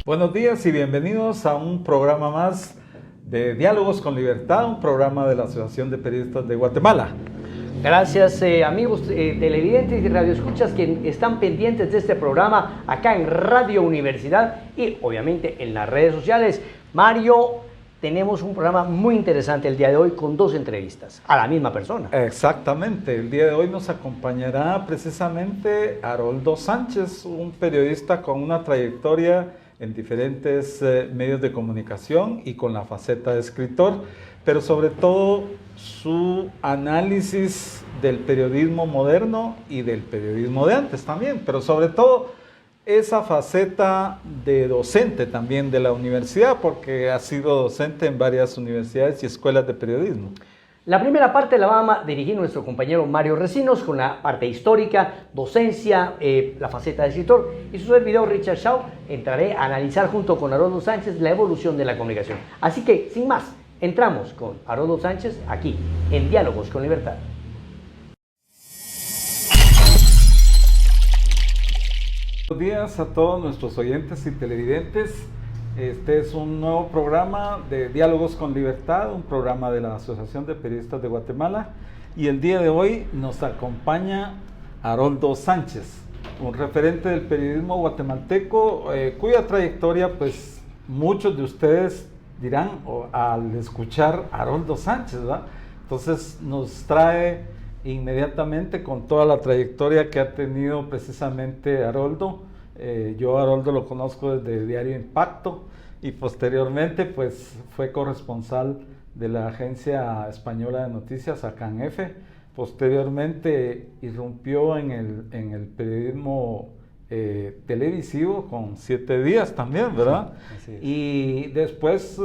Buenos días y bienvenidos a un programa más de Diálogos con Libertad, un programa de la Asociación de Periodistas de Guatemala. Gracias amigos televidentes y radioescuchas que están pendientes de este programa acá en Radio Universidad y obviamente en las redes sociales. Mario, tenemos un programa muy interesante el día de hoy con dos entrevistas a la misma persona. Exactamente, el día de hoy nos acompañará precisamente Haroldo Sánchez, un periodista con una trayectoria en diferentes medios de comunicación y con la faceta de escritor, pero sobre todo su análisis del periodismo moderno y del periodismo de antes también, pero sobre todo esa faceta de docente también de la universidad, porque ha sido docente en varias universidades y escuelas de periodismo. La primera parte la va a dirigir nuestro compañero Mario Recinos con la parte histórica, docencia, la faceta de escritor, y su servidor Richard Shaw entraré a analizar junto con Haroldo Sánchez la evolución de la comunicación. Así que, sin más, entramos con Haroldo Sánchez aquí en Diálogos con Libertad. Buenos días a todos nuestros oyentes y televidentes. Este es un nuevo programa de Diálogos con Libertad, un programa de la Asociación de Periodistas de Guatemala. Y el día de hoy nos acompaña Haroldo Sánchez, un referente del periodismo guatemalteco, cuya trayectoria, pues, muchos de ustedes dirán al escuchar Haroldo Sánchez, ¿verdad? Entonces nos trae inmediatamente con toda la trayectoria que ha tenido precisamente Haroldo. Yo a Haroldo lo conozco desde el diario Impacto y posteriormente pues fue corresponsal de la agencia española de noticias ACANF. Posteriormente irrumpió en el periodismo televisivo con 7 días también, ¿verdad? Sí, y después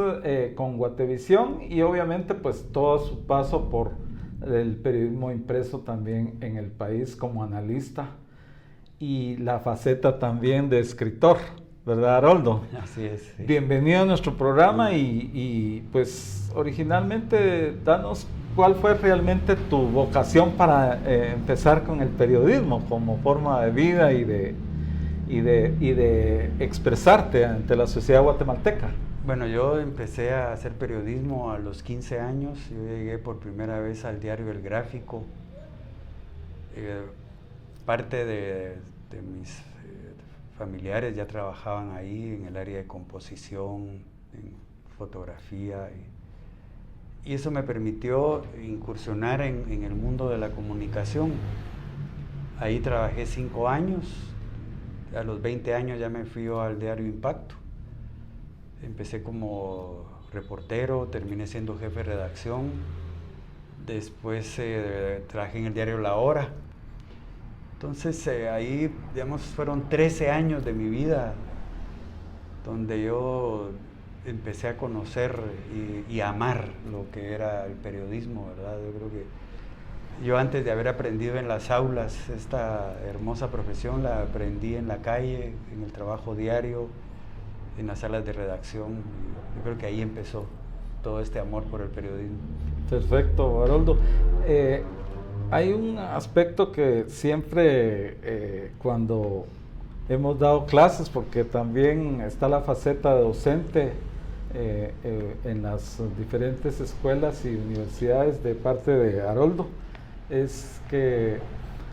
con Guatevisión y obviamente pues todo su paso por el periodismo impreso también en el país como analista y la faceta también de escritor, ¿verdad, Haroldo? Así es. Sí. Bienvenido a nuestro programa y pues originalmente danos cuál fue realmente tu vocación para empezar con el periodismo como forma de vida y de expresarte ante la sociedad guatemalteca. Bueno, yo empecé a hacer periodismo a los 15 años. Yo llegué por primera vez al diario El Gráfico. Parte de mis familiares ya trabajaban ahí en el área de composición, en fotografía. Y eso me permitió incursionar en el mundo de la comunicación. Ahí trabajé 5 años. A los 20 años ya me fui al diario Impacto. Empecé como reportero, terminé siendo jefe de redacción. Después trabajé en el diario La Hora. Entonces ahí, digamos, fueron 13 años de mi vida donde yo empecé a conocer y amar lo que era el periodismo, ¿verdad? Yo creo que yo antes de haber aprendido en las aulas esta hermosa profesión, la aprendí en la calle, en el trabajo diario, en las salas de redacción. Yo creo que ahí empezó todo este amor por el periodismo. Perfecto, Haroldo. Hay un aspecto que siempre cuando hemos dado clases, porque también está la faceta de docente en las diferentes escuelas y universidades de parte de Haroldo, es que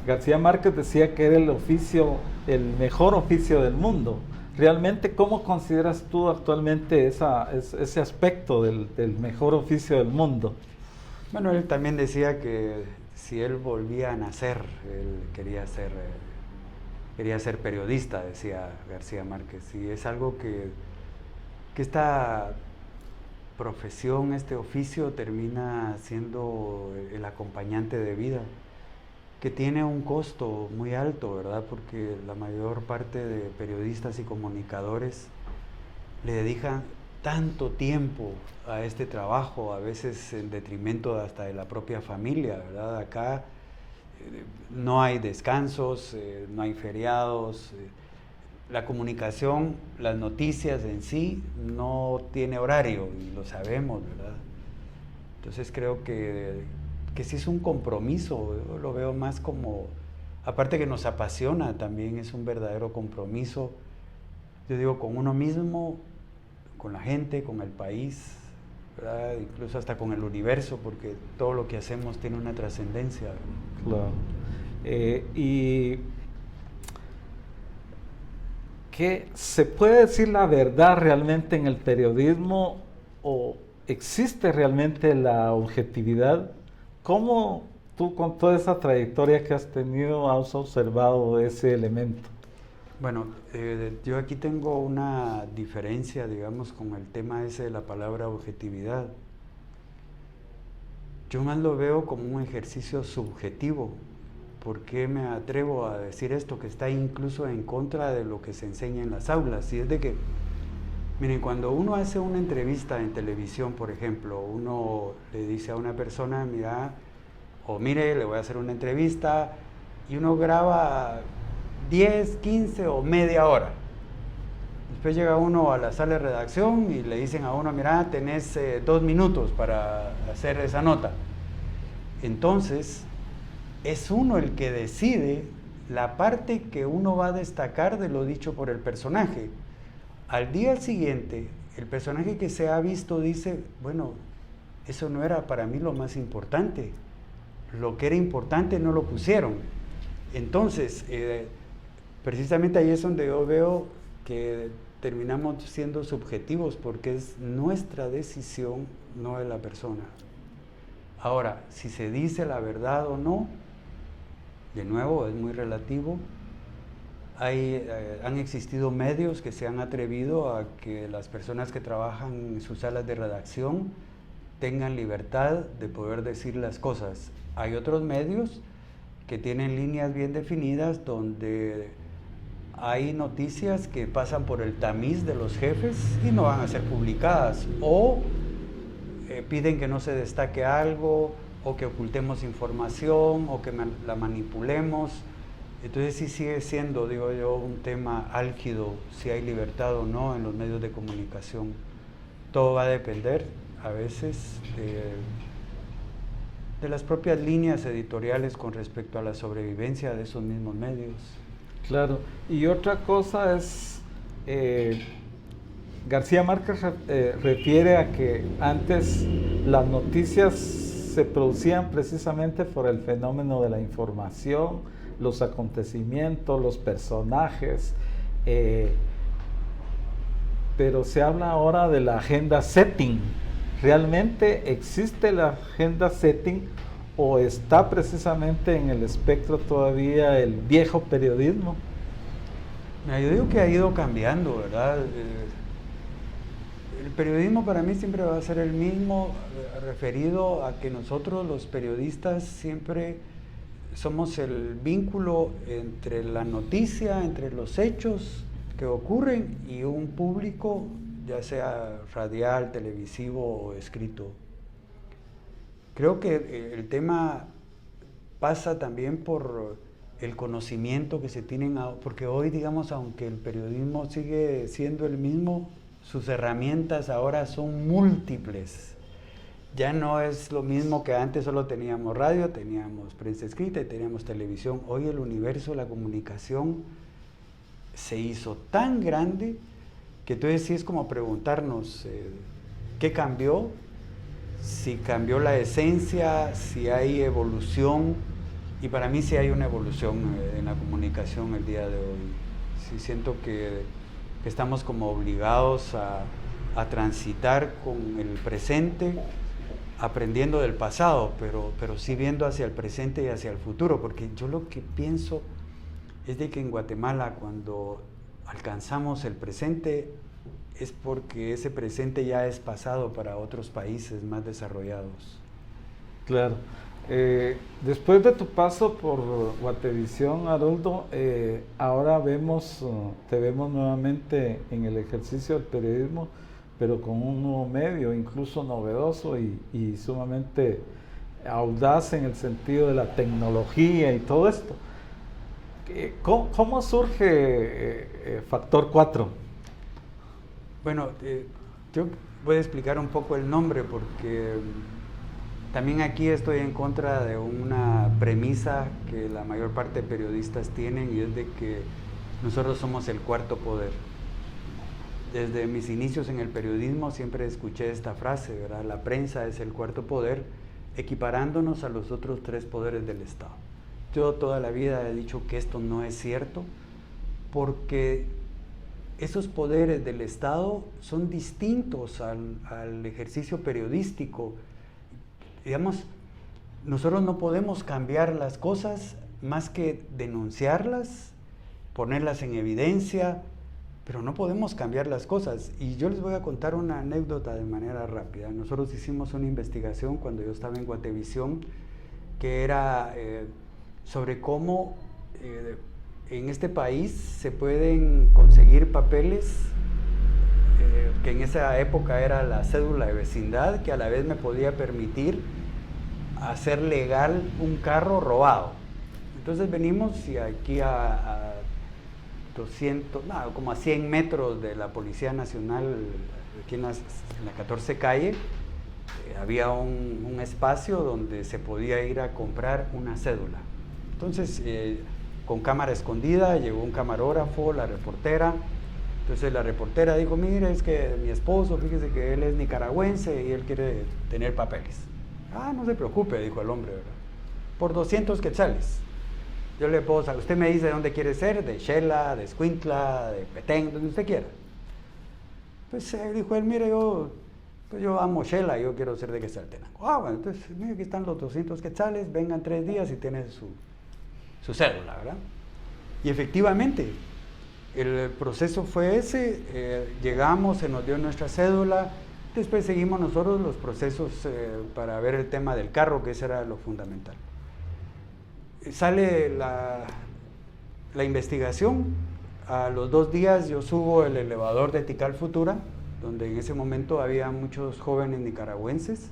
García Márquez decía que era el mejor oficio del mundo. Realmente, ¿cómo consideras tú actualmente ese aspecto del mejor oficio del mundo? Bueno, él también decía que si él volvía a nacer, él quería ser periodista, decía García Márquez. Y es algo que esta profesión, este oficio, termina siendo el acompañante de vida, que tiene un costo muy alto, ¿verdad? Porque la mayor parte de periodistas y comunicadores le dedican tanto tiempo a este trabajo, a veces en detrimento hasta de la propia familia, ¿verdad? Acá no hay descansos, no hay feriados, la comunicación, las noticias en sí no tiene horario y lo sabemos, ¿verdad? Entonces creo que sí es un compromiso. Yo lo veo más como, aparte que nos apasiona, también es un verdadero compromiso yo digo, con uno mismo, con la gente, con el país, ¿verdad? Incluso hasta con el universo, porque todo lo que hacemos tiene una trascendencia. Claro. Y que se puede decir la verdad realmente en el periodismo, o existe realmente la objetividad. ¿Cómo tú, con toda esa trayectoria que has tenido, has observado ese elemento? Bueno, yo aquí tengo una diferencia, digamos, con el tema ese de la palabra objetividad. Yo más lo veo como un ejercicio subjetivo. ¿Por qué me atrevo a decir esto? Que está incluso en contra de lo que se enseña en las aulas. Y es de que, miren, cuando uno hace una entrevista en televisión, por ejemplo, uno le dice a una persona, mira, o mire, le voy a hacer una entrevista, y uno graba 10, 15 o media hora. Después llega uno a la sala de redacción y le dicen a uno, mira, tenés 2 minutos para hacer esa nota. Entonces, es uno el que decide la parte que uno va a destacar de lo dicho por el personaje. Al día siguiente, el personaje que se ha visto dice, bueno, eso no era para mí lo más importante. Lo que era importante no lo pusieron. Entonces, precisamente ahí es donde yo veo que terminamos siendo subjetivos, porque es nuestra decisión, no de la persona. Ahora, si se dice la verdad o no, de nuevo, es muy relativo. Han existido medios que se han atrevido a que las personas que trabajan en sus salas de redacción tengan libertad de poder decir las cosas. Hay otros medios que tienen líneas bien definidas donde hay noticias que pasan por el tamiz de los jefes y no van a ser publicadas, o piden que no se destaque algo, o que ocultemos información, o que la manipulemos. Entonces sí sigue siendo, digo yo, un tema álgido, si hay libertad o no en los medios de comunicación. Todo va a depender a veces de las propias líneas editoriales con respecto a la sobrevivencia de esos mismos medios. Claro, y otra cosa es, García Márquez refiere a que antes las noticias se producían precisamente por el fenómeno de la información, los acontecimientos, los personajes, pero se habla ahora de la agenda setting. ¿Realmente existe la agenda setting o está precisamente en el espectro todavía el viejo periodismo? Yo digo que ha ido cambiando, ¿verdad? El periodismo para mí siempre va a ser el mismo, referido a que nosotros los periodistas siempre somos el vínculo entre la noticia, entre los hechos que ocurren y un público, ya sea radial, televisivo o escrito. Creo que el tema pasa también por el conocimiento que se tienen, porque hoy, digamos, aunque el periodismo sigue siendo el mismo, sus herramientas ahora son múltiples. Ya no es lo mismo que antes solo teníamos radio, teníamos prensa escrita y teníamos televisión. Hoy el universo de la comunicación se hizo tan grande que entonces sí es como preguntarnos ¿qué cambió? Si cambió la esencia, si hay evolución. Y para mí sí hay una evolución en la comunicación el día de hoy. Sí siento que estamos como obligados a transitar con el presente, aprendiendo del pasado, pero sí viendo hacia el presente y hacia el futuro, porque yo lo que pienso es de que en Guatemala, cuando alcanzamos el presente, es porque ese presente ya es pasado para otros países más desarrollados. Claro. Después de tu paso por Guatevisión, Haroldo, ahora te vemos nuevamente en el ejercicio del periodismo, pero con un nuevo medio, incluso novedoso y sumamente audaz en el sentido de la tecnología y todo esto. ¿Cómo surge Factor 4? Bueno, yo voy a explicar un poco el nombre, porque también aquí estoy en contra de una premisa que la mayor parte de periodistas tienen, y es de que nosotros somos el cuarto poder. desde mis inicios en el periodismo siempre escuché esta frase, ¿verdad? La prensa es el cuarto poder, equiparándonos a los otros 3 poderes del Estado. Yo toda la vida he dicho que esto no es cierto, porque esos poderes del Estado son distintos al ejercicio periodístico. Digamos, nosotros no podemos cambiar las cosas más que denunciarlas, ponerlas en evidencia, pero no podemos cambiar las cosas. Y yo les voy a contar una anécdota de manera rápida. Nosotros hicimos una investigación cuando yo estaba en Guatevisión, que era sobre cómo en este país se pueden conseguir papeles, que en esa época era la cédula de vecindad, que a la vez me podía permitir hacer legal un carro robado. Entonces venimos y aquí a 200, no, como a 100 metros de la Policía Nacional, aquí en la 14 calle, había un espacio donde se podía ir a comprar una cédula. Entonces, con cámara escondida, llegó un camarógrafo, la reportera. Entonces la reportera dijo, mire, es que mi esposo, fíjese que él es nicaragüense y él quiere tener papeles. Ah, no se preocupe, dijo el hombre, ¿verdad? Por 200 quetzales. Yo le puedo saber, usted me dice de dónde quiere ser, de Xela, de Escuintla, de Petén, donde usted quiera. Pues dijo él, mire, yo amo Xela, yo quiero ser de Quetzaltenango. Ah, bueno, entonces, mire, aquí están los 200 quetzales, vengan 3 días y tiene su cédula, ¿verdad? Y efectivamente, el proceso fue ese, llegamos, se nos dio nuestra cédula, después seguimos nosotros los procesos para ver el tema del carro, que ese era lo fundamental. Sale la investigación, a los 2 días yo subo el elevador de Tikal Futura, donde en ese momento había muchos jóvenes nicaragüenses,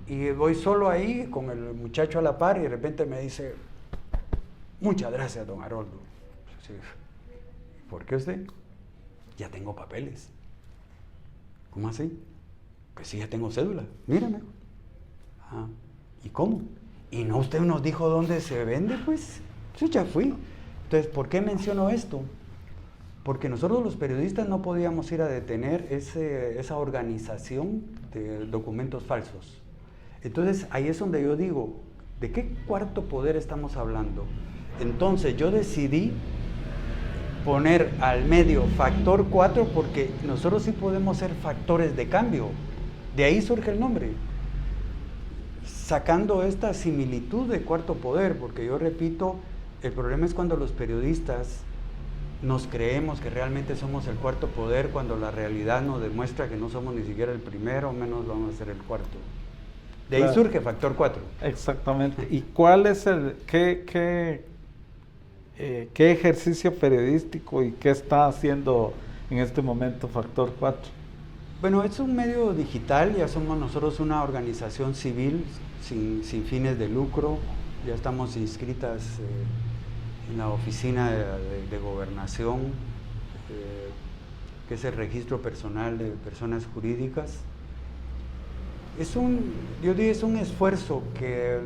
y voy solo ahí con el muchacho a la par y de repente me dice, muchas gracias, don Haroldo. Sí. ¿Por qué usted? Ya tengo papeles. ¿Cómo así? Pues sí, ya tengo cédula. Mírame. Ah, ¿y cómo? ¿Y no usted nos dijo dónde se vende? Pues sí, ya fui. Entonces, ¿por qué menciono esto? Porque nosotros los periodistas no podíamos ir a detener esa organización de documentos falsos. Entonces, ahí es donde yo digo, ¿de qué cuarto poder estamos hablando? Entonces, yo decidí poner al medio factor 4 porque nosotros sí podemos ser factores de cambio. De ahí surge el nombre. Sacando esta similitud de cuarto poder, porque yo repito, el problema es cuando los periodistas nos creemos que realmente somos el cuarto poder cuando la realidad nos demuestra que no somos ni siquiera el primero, menos vamos a ser el cuarto. De ahí surge factor 4. Exactamente. ¿Y cuál es qué ejercicio periodístico y qué está haciendo en este momento Factor 4? Bueno, es un medio digital, ya somos nosotros una organización civil sin fines de lucro, ya estamos inscritas en la oficina de gobernación, que es el registro personal de personas jurídicas. Yo diría, es un esfuerzo que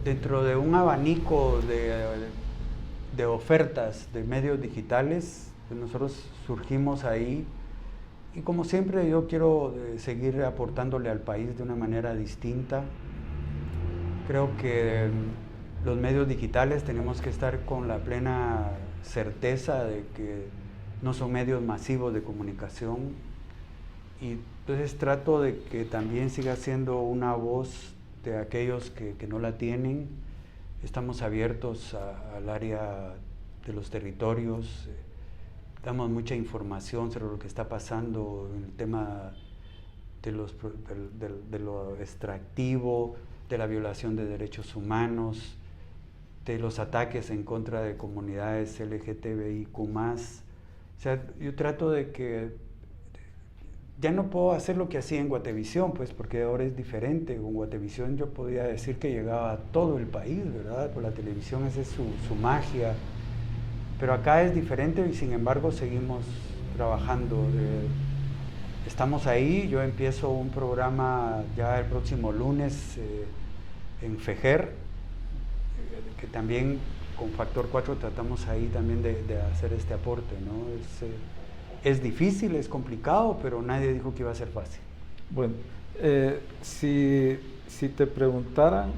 dentro de un abanico de ofertas de medios digitales, nosotros surgimos ahí y como siempre yo quiero seguir aportándole al país de una manera distinta. Creo que los medios digitales tenemos que estar con la plena certeza de que no son medios masivos de comunicación y entonces trato de que también siga siendo una voz de aquellos que no la tienen. Estamos abiertos al área de los territorios, damos mucha información sobre lo que está pasando en el tema de lo extractivo, de la violación de derechos humanos, de los ataques en contra de comunidades LGTBIQ+. O sea, yo trato de que ya no puedo hacer lo que hacía en Guatevisión, pues porque ahora es diferente. Con Guatevisión yo podía decir que llegaba a todo el país, ¿verdad? Por la televisión esa es su magia. Pero acá es diferente y sin embargo seguimos trabajando. Estamos ahí, yo empiezo un programa ya el próximo lunes en Fejer, que también con Factor 4 tratamos ahí también de hacer este aporte, ¿no? Es difícil, es complicado, pero nadie dijo que iba a ser fácil. Bueno, si te preguntaran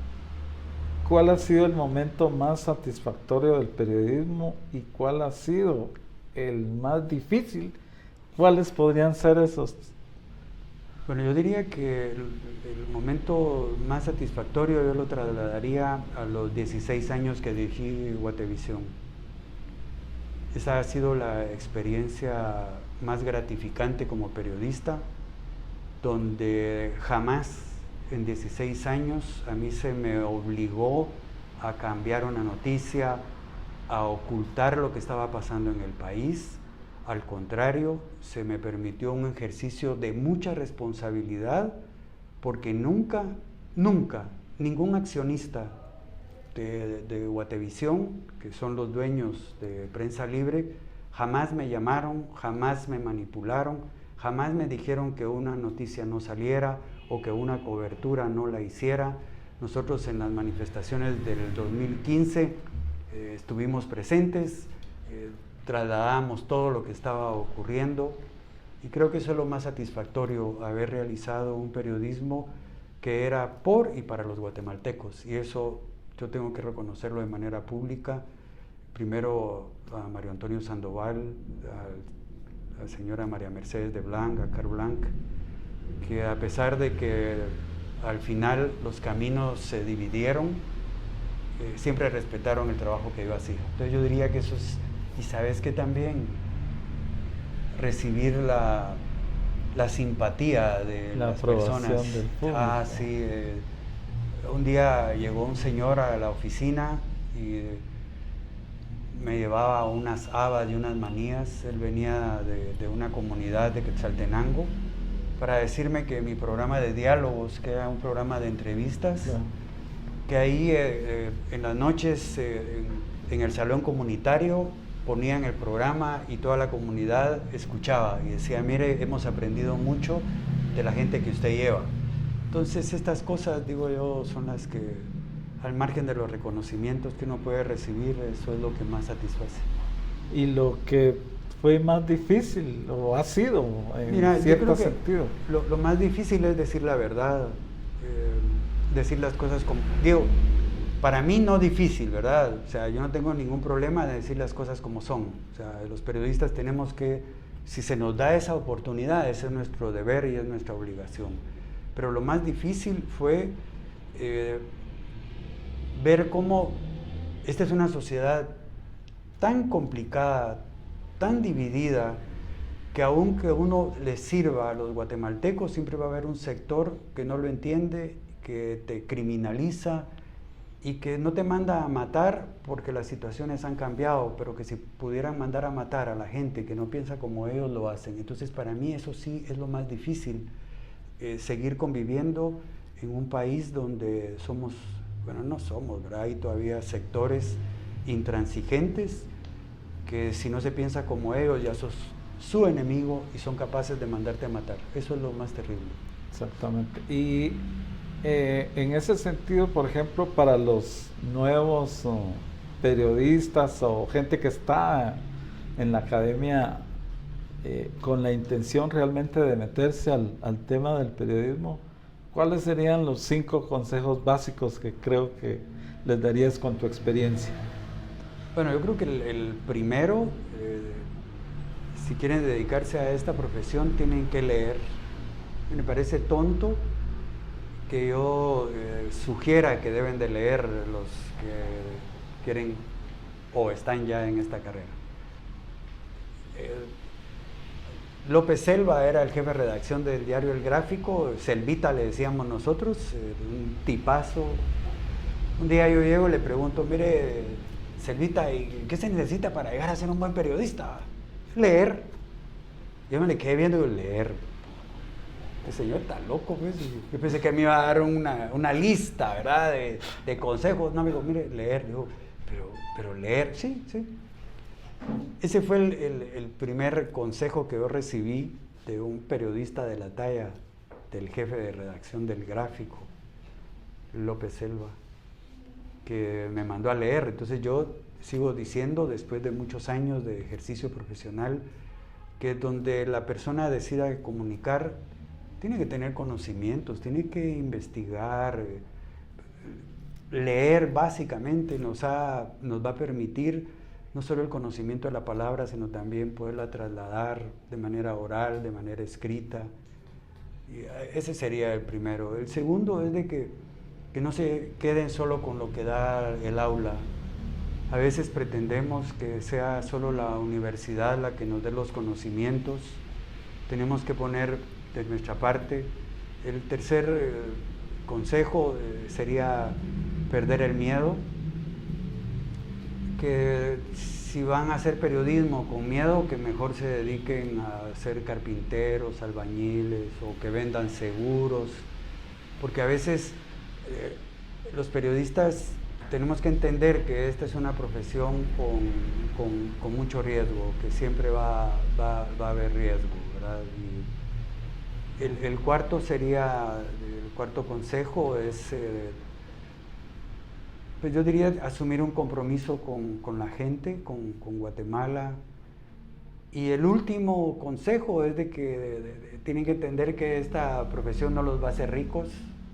cuál ha sido el momento más satisfactorio del periodismo y cuál ha sido el más difícil, ¿cuáles podrían ser esos? Bueno, yo diría que el momento más satisfactorio yo lo trasladaría a los 16 años que dirigí Guatevisión. Esa ha sido la experiencia más gratificante como periodista, donde jamás en 16 años a mí se me obligó a cambiar una noticia, a ocultar lo que estaba pasando en el país. Al contrario, se me permitió un ejercicio de mucha responsabilidad, porque nunca, ningún accionista de Guatevisión, que son los dueños de Prensa Libre, jamás me llamaron, jamás me manipularon, jamás me dijeron que una noticia no saliera o que una cobertura no la hiciera. Nosotros en las manifestaciones del 2015 estuvimos presentes, trasladamos todo lo que estaba ocurriendo, y creo que eso es lo más satisfactorio, haber realizado un periodismo que era por y para los guatemaltecos, y eso yo tengo que reconocerlo de manera pública. Primero a Mario Antonio Sandoval, a la señora María Mercedes de Blanc, a Carl Blanc, que a pesar de que al final los caminos se dividieron, siempre respetaron el trabajo que yo hacía. Entonces yo diría que eso es. Y sabes que también recibir la simpatía de la las personas. Del público. Sí. Un día llegó un señor a la oficina y me llevaba unas habas y unas manías. Él venía de una comunidad de Quetzaltenango, para decirme que mi programa de diálogos, que era un programa de entrevistas, que ahí en las noches en el salón comunitario ponían el programa y toda la comunidad escuchaba y decía: mire, hemos aprendido mucho de la gente que usted lleva. Entonces estas cosas, digo yo, son las que, al margen de los reconocimientos que uno puede recibir, eso es lo que más satisface. ¿Y lo que fue más difícil o ha sido en cierto sentido? Lo más difícil es decir la verdad, decir las cosas como... Digo, para mí no difícil, ¿verdad? O sea, yo no tengo ningún problema de decir las cosas como son. O sea, los periodistas tenemos que, si se nos da esa oportunidad, ese es nuestro deber y es nuestra obligación. Pero lo más difícil fue ver cómo esta es una sociedad tan complicada, tan dividida, que aunque uno le sirva a los guatemaltecos, siempre va a haber un sector que no lo entiende, que te criminaliza, y que no te manda a matar porque las situaciones han cambiado, pero que si pudieran mandar a matar a la gente que no piensa como ellos, lo hacen. Entonces para mí eso sí es lo más difícil, seguir conviviendo en un país donde somos, bueno, no somos, ¿verdad? Hay todavía sectores intransigentes que si no se piensa como ellos ya sos su enemigo y son capaces de mandarte a matar. Eso es lo más terrible. Exactamente. Y en ese sentido, por ejemplo, para los nuevos periodistas o gente que está en la academia con la intención realmente de meterse al tema del periodismo, ¿cuáles serían los 5 consejos básicos que creo que les darías con tu experiencia? Bueno, yo creo que el primero, si quieren dedicarse a esta profesión, tienen que leer. Me parece tonto que yo sugiera que deben de leer los que quieren o están ya en esta carrera. López Selva era el jefe de redacción del diario El Gráfico, Selvita le decíamos nosotros, un tipazo. Un día yo llego y le pregunto: mire, Selvita, ¿y qué se necesita para llegar a ser un buen periodista? Leer. Yo me le quedé viendo y leer. El señor está loco, pues. Yo pensé que me iba a dar una lista, ¿verdad? De consejos. No, amigo, mire, leer. Digo, pero leer, sí. Ese fue el primer consejo que yo recibí de un periodista de la talla del jefe de redacción del Gráfico, López Selva, que me mandó a leer. Entonces yo sigo diciendo, después de muchos años de ejercicio profesional, que donde la persona decida comunicar, tiene que tener conocimientos, tiene que investigar, leer básicamente nos va a permitir no solo el conocimiento de la palabra, sino también poderla trasladar de manera oral, de manera escrita. Y ese sería el primero. El segundo es de que no se queden solo con lo que da el aula. A veces pretendemos que sea solo la universidad la que nos dé los conocimientos. Tenemos que poner de nuestra parte. El tercer consejo sería perder el miedo. Que si van a hacer periodismo con miedo, que mejor se dediquen a ser carpinteros, albañiles, o que vendan seguros, porque a veces los periodistas tenemos que entender que esta es una profesión con mucho riesgo, que siempre va a haber riesgo, ¿verdad? Y el cuarto consejo es, pues yo diría, asumir un compromiso con la gente, con Guatemala. Y el último consejo es de que tienen que entender que esta profesión no los va a hacer ricos,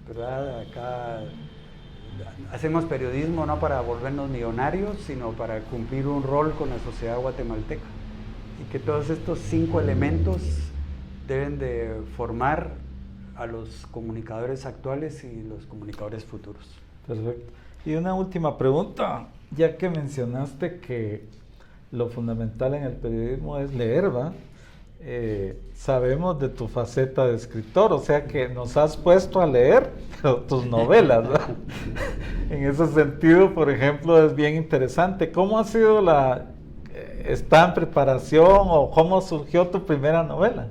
¿verdad? Acá hacemos periodismo no para volvernos millonarios, sino para cumplir un rol con la sociedad guatemalteca. Y que todos estos 5 elementos deben de formar a los comunicadores actuales y los comunicadores futuros. Perfecto. Y una última pregunta, ya que mencionaste que lo fundamental en el periodismo es leer, ¿va? Sabemos de tu faceta de escritor, o sea que nos has puesto a leer tus novelas, ¿va? En ese sentido, por ejemplo, es bien interesante. ¿Cómo ha sido está en preparación o cómo surgió tu primera novela?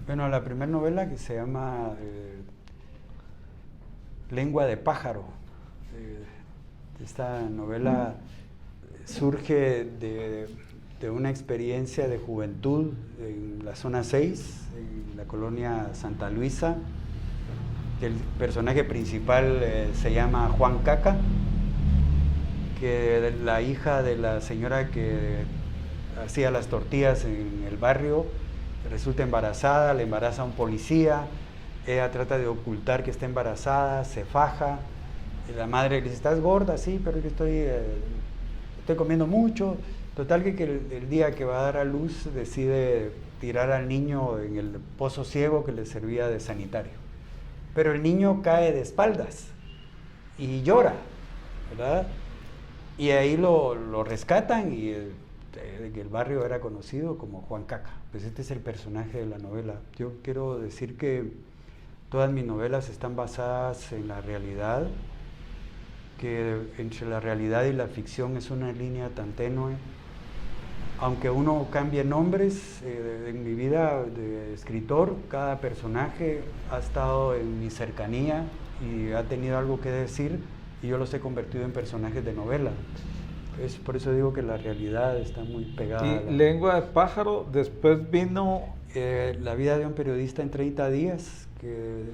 Bueno, la primera novela, que se llama Lengua de pájaro. Esta novela surge de una experiencia de juventud en la zona 6, en la colonia Santa Luisa. El personaje principal se llama Juan Caca, que la hija de la señora que hacía las tortillas en el barrio resulta embarazada, le embaraza a un policía, ella trata de ocultar que está embarazada, se faja, y la madre le dice, ¿estás gorda? Sí, pero yo estoy comiendo mucho. Total que el día que va a dar a luz decide tirar al niño en el pozo ciego que le servía de sanitario. Pero el niño cae de espaldas y llora, ¿verdad? Y ahí lo rescatan y el barrio era conocido como Juan Caca. Pues este es el personaje de la novela. Yo quiero decir que todas mis novelas están basadas en la realidad, que entre la realidad y la ficción es una línea tan tenue. Aunque uno cambie nombres, en mi vida de escritor, cada personaje ha estado en mi cercanía y ha tenido algo que decir, y yo los he convertido en personajes de novela. Por eso digo que la realidad está muy pegada. Y Lengua de pájaro, después vino... La vida de un periodista en 30 días, que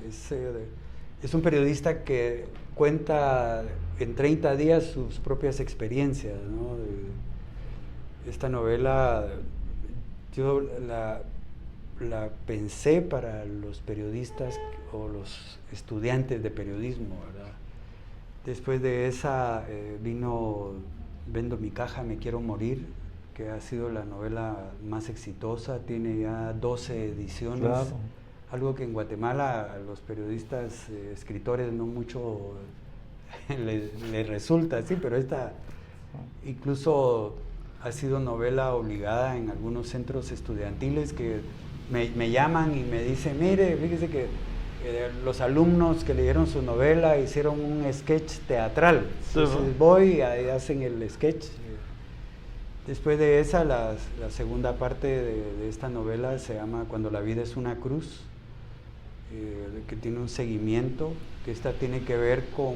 es un periodista que cuenta en 30 días sus propias experiencias, ¿no? Esta novela yo la pensé para los periodistas o los estudiantes de periodismo, ¿verdad? Después de esa vino Vendo mi caja, me quiero morir, que ha sido la novela más exitosa, tiene ya 12 ediciones. Claro. Algo que en Guatemala a los periodistas, escritores no mucho le resulta, sí, pero esta incluso ha sido novela obligada en algunos centros estudiantiles que me llaman y me dicen, mire, fíjese que los alumnos que leyeron su novela hicieron un sketch teatral. Sí, entonces voy y ahí hacen el sketch. Después de esa, la segunda parte de esta novela se llama Cuando la vida es una cruz, que tiene un seguimiento, que esta tiene que ver con...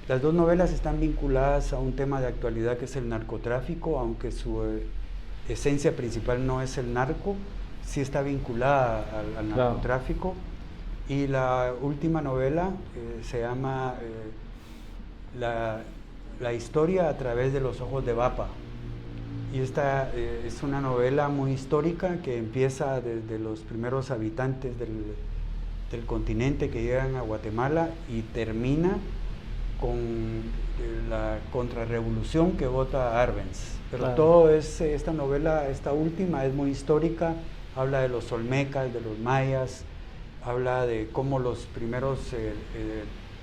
Las dos novelas están vinculadas a un tema de actualidad que es el narcotráfico, aunque su esencia principal no es el narco, sí está vinculada al narcotráfico. Claro. Y la última novela se llama la historia a través de los ojos de Bapa. Y esta es una novela muy histórica que empieza desde los primeros habitantes del continente que llegan a Guatemala y termina con la contrarrevolución que vota Arbenz. Pero claro, todo esta novela, esta última, es muy histórica, habla de los olmecas, de los mayas, habla de cómo los primeros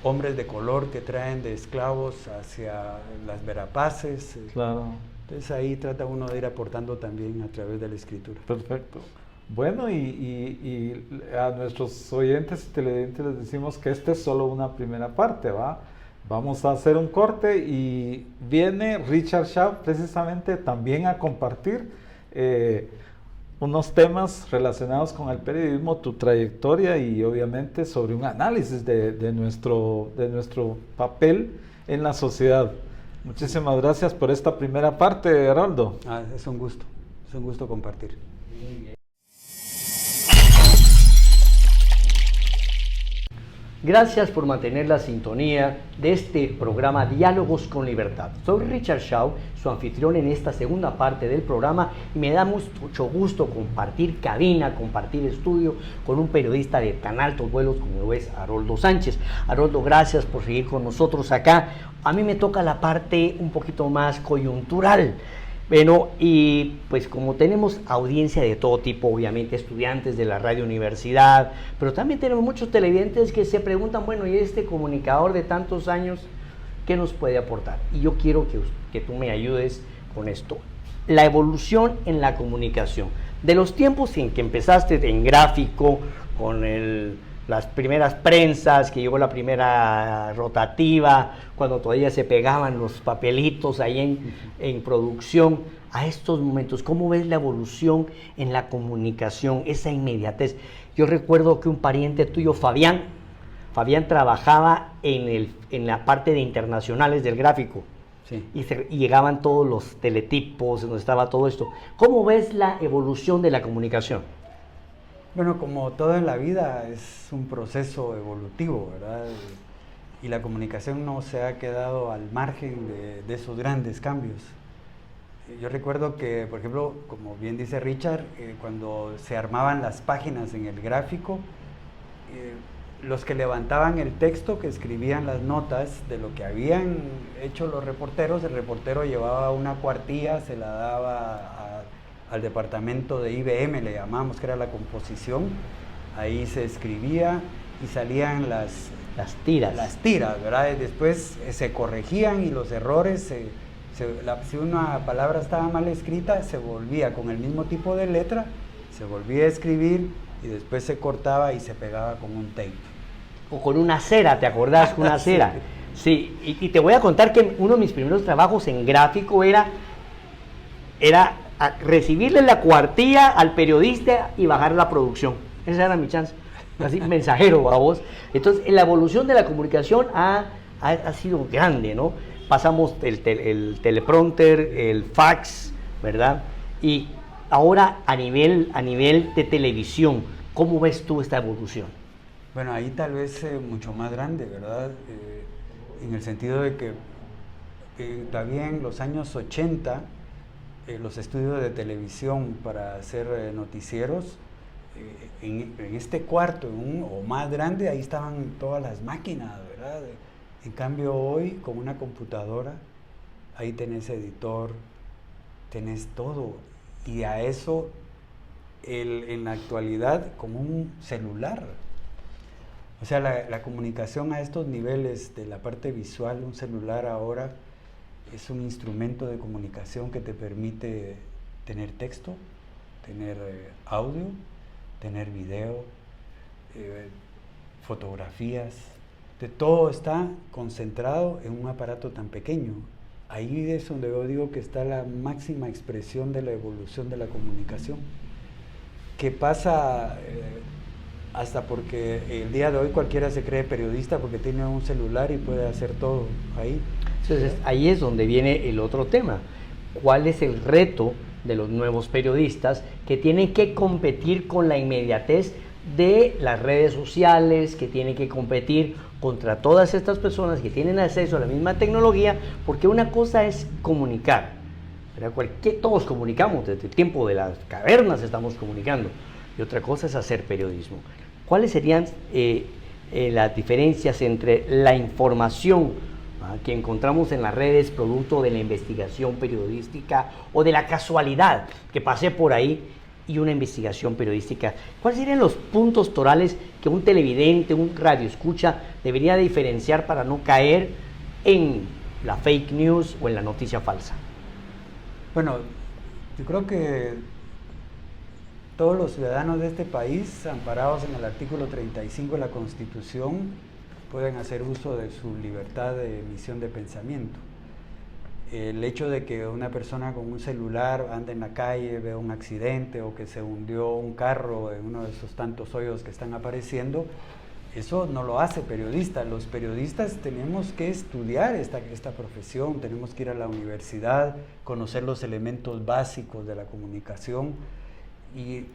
hombres de color que traen de esclavos hacia las Verapaces. claro. Entonces ahí trata uno de ir aportando también a través de la escritura. Perfecto. Bueno, y a nuestros oyentes y televidentes les decimos que esta es solo una primera parte, ¿va? Vamos a hacer un corte y viene Richard Shaw precisamente también a compartir unos temas relacionados con el periodismo, tu trayectoria y obviamente sobre un análisis de nuestro papel en la sociedad. Muchísimas gracias por esta primera parte, Haroldo. Es un gusto compartir. Gracias por mantener la sintonía de este programa Diálogos con Libertad. Soy Richard Shaw, su anfitrión en esta segunda parte del programa, y me da mucho gusto compartir cabina, compartir estudio con un periodista de tan altos vuelos como lo es Haroldo Sánchez. Haroldo, gracias por seguir con nosotros acá. A mí me toca la parte un poquito más coyuntural. Bueno, y pues como tenemos audiencia de todo tipo, obviamente estudiantes de la radio universidad, pero también tenemos muchos televidentes que se preguntan, bueno, ¿y este comunicador de tantos años qué nos puede aportar? Y yo quiero que tú me ayudes con esto. La evolución en la comunicación. De los tiempos en que empezaste en gráfico, con las primeras prensas, que llegó la primera rotativa, cuando todavía se pegaban los papelitos ahí en producción, a estos momentos, ¿cómo ves la evolución en la comunicación, esa inmediatez? Yo recuerdo que un pariente tuyo, Fabián trabajaba en la parte de internacionales del gráfico. Sí. Y llegaban todos los teletipos, donde estaba todo esto. ¿Cómo ves la evolución de la comunicación? Bueno, como todo en la vida es un proceso evolutivo, ¿verdad? Y la comunicación no se ha quedado al margen de esos grandes cambios. Yo recuerdo que, por ejemplo, como bien dice Richard, cuando se armaban las páginas en el gráfico, los que levantaban el texto, que escribían las notas de lo que habían hecho los reporteros, el reportero llevaba una cuartilla, se la daba al departamento de IBM, le llamamos, que era la composición. Ahí se escribía y salían las tiras, ¿verdad? Y después se corregían y los errores, si una palabra estaba mal escrita, se volvía con el mismo tipo de letra, se volvía a escribir y después se cortaba y se pegaba con un tape. O con una cera, ¿te acordás? Con una cera. Sí, y te voy a contar que uno de mis primeros trabajos en gráfico era recibirle la cuartilla al periodista y bajar la producción. Esa era mi chance. Así, mensajero a vos. Entonces, la evolución de la comunicación ha sido grande, ¿no? Pasamos el teleprompter, el fax, ¿verdad? Y ahora a nivel de televisión, ¿cómo ves tú esta evolución? Bueno, ahí tal vez mucho más grande, ¿verdad? En el sentido de que todavía en los años 80, los estudios de televisión para hacer noticieros, en este cuarto o más grande, ahí estaban todas las máquinas, ¿verdad? En cambio hoy, con una computadora, ahí tenés editor, tenés todo, y a eso en la actualidad como un celular. O sea, la comunicación a estos niveles de la parte visual, un celular ahora es un instrumento de comunicación que te permite tener texto, tener audio, tener video, fotografías. De todo está concentrado en un aparato tan pequeño. Ahí es donde yo digo que está la máxima expresión de la evolución de la comunicación, que pasa hasta porque el día de hoy cualquiera se cree periodista porque tiene un celular y puede hacer todo ahí. Entonces, ahí es donde viene el otro tema. ¿Cuál es el reto de los nuevos periodistas que tienen que competir con la inmediatez de las redes sociales, que tienen que competir contra todas estas personas que tienen acceso a la misma tecnología? Porque una cosa es comunicar, ¿verdad? Todos comunicamos, desde el tiempo de las cavernas estamos comunicando, y otra cosa es hacer periodismo. ¿Cuáles serían las diferencias entre la información que encontramos en las redes producto de la investigación periodística o de la casualidad que pasé por ahí y una investigación periodística? ¿Cuáles serían los puntos torales que un televidente, un radioescucha debería diferenciar para no caer en la fake news o en la noticia falsa? Bueno, yo creo que todos los ciudadanos de este país, amparados en el artículo 35 de la Constitución, pueden hacer uso de su libertad de emisión de pensamiento. El hecho de que una persona con un celular ande en la calle, vea un accidente o que se hundió un carro en uno de esos tantos hoyos que están apareciendo, eso no lo hace periodista. Los periodistas tenemos que estudiar esta profesión, tenemos que ir a la universidad, conocer los elementos básicos de la comunicación, y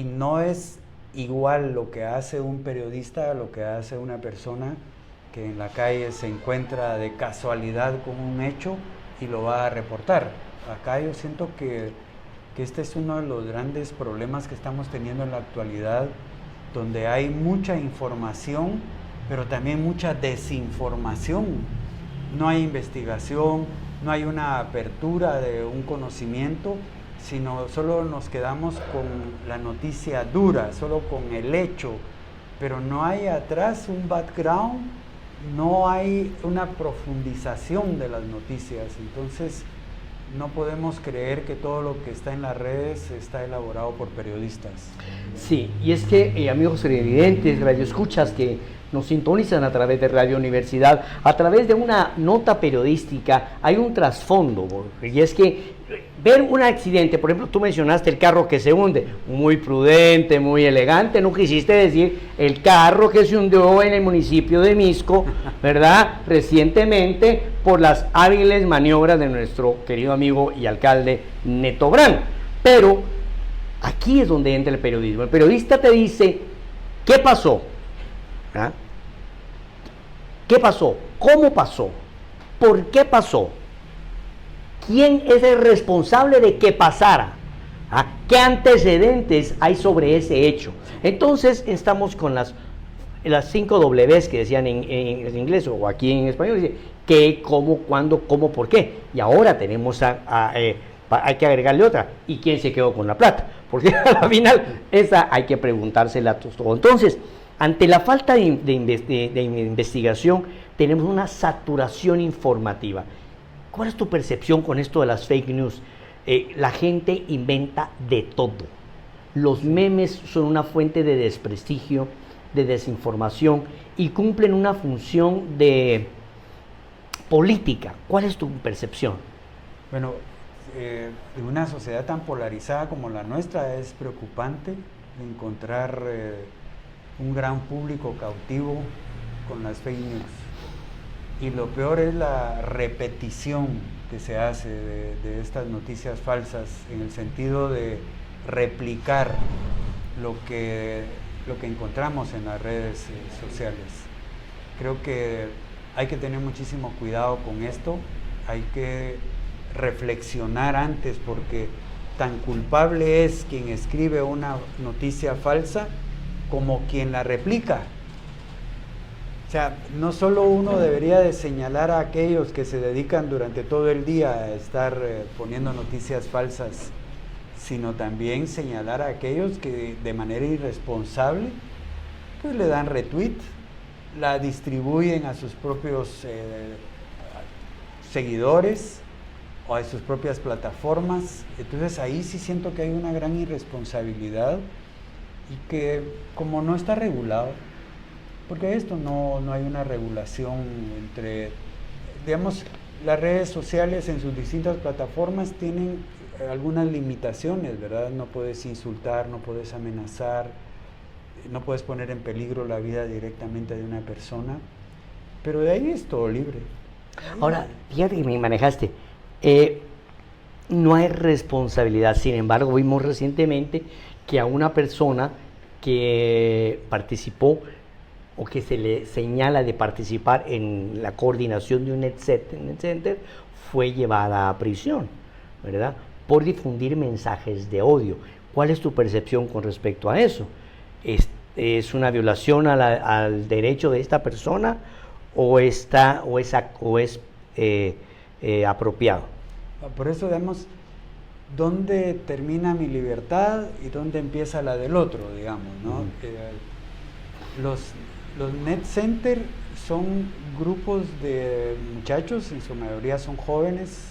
no es igual lo que hace un periodista a lo que hace una persona que en la calle se encuentra de casualidad con un hecho y lo va a reportar. Acá yo siento que este es uno de los grandes problemas que estamos teniendo en la actualidad, donde hay mucha información, pero también mucha desinformación. No hay investigación, no hay una apertura de un conocimiento, sino solo nos quedamos con la noticia dura, solo con el hecho, pero no hay atrás un background, no hay una profundización de las noticias. Entonces no podemos creer que todo lo que está en las redes está elaborado por periodistas. Sí, y es que amigos televidentes, radioescuchas que nos sintonizan a través de Radio Universidad, a través de una nota periodística, hay un trasfondo, y es que ver un accidente, por ejemplo, tú mencionaste el carro que se hunde, muy prudente, muy elegante, no quisiste decir el carro que se hundió en el municipio de Misco, ¿verdad? Recientemente, por las hábiles maniobras de nuestro querido amigo y alcalde Neto Brand. Pero aquí es donde entra el periodismo. El periodista te dice, ¿qué pasó? ¿Ah? ¿Qué pasó? ¿Cómo pasó? ¿Por qué pasó? ¿Quién es el responsable de que pasara? ¿Ah? ¿Qué antecedentes hay sobre ese hecho? Entonces estamos con las 5 Ws que decían en inglés o aquí en español, dice qué, cómo, cuándo, cómo, por qué. Y ahora tenemos hay que agregarle otra. ¿Y quién se quedó con la plata? Porque al final esa hay que preguntársela a todos. Entonces, ante la falta de investigación, tenemos una saturación informativa. ¿Cuál es tu percepción con esto de las fake news? La gente inventa de todo. Los memes son una fuente de desprestigio, de desinformación y cumplen una función de política. ¿Cuál es tu percepción? Bueno, en una sociedad tan polarizada como la nuestra es preocupante encontrar un gran público cautivo con las fake news. Y lo peor es la repetición que se hace de estas noticias falsas, en el sentido de replicar lo que encontramos en las redes sociales. Creo que hay que tener muchísimo cuidado con esto, hay que reflexionar antes, porque tan culpable es quien escribe una noticia falsa como quien la replica. O sea, no solo uno debería de señalar a aquellos que se dedican durante todo el día a estar poniendo noticias falsas, sino también señalar a aquellos que de manera irresponsable pues le dan retweet, la distribuyen a sus propios seguidores o a sus propias plataformas. Entonces ahí sí siento que hay una gran irresponsabilidad y que como no está regulado, porque esto no hay una regulación entre, digamos, las redes sociales en sus distintas plataformas tienen algunas limitaciones, ¿verdad? No puedes insultar, no puedes amenazar, no puedes poner en peligro la vida directamente de una persona, pero de ahí es todo libre. Ahora, fíjate que me manejaste, no hay responsabilidad. Sin embargo, vimos recientemente que a una persona que participó o que se le señala de participar en la coordinación de un net center fue llevada a prisión, ¿verdad?, por difundir mensajes de odio. ¿Cuál es tu percepción con respecto a eso? ¿Es una violación al derecho de esta persona o es apropiado? Por eso, digamos, ¿dónde termina mi libertad y dónde empieza la del otro, digamos, ¿no? Los net center son grupos de muchachos, en su mayoría son jóvenes,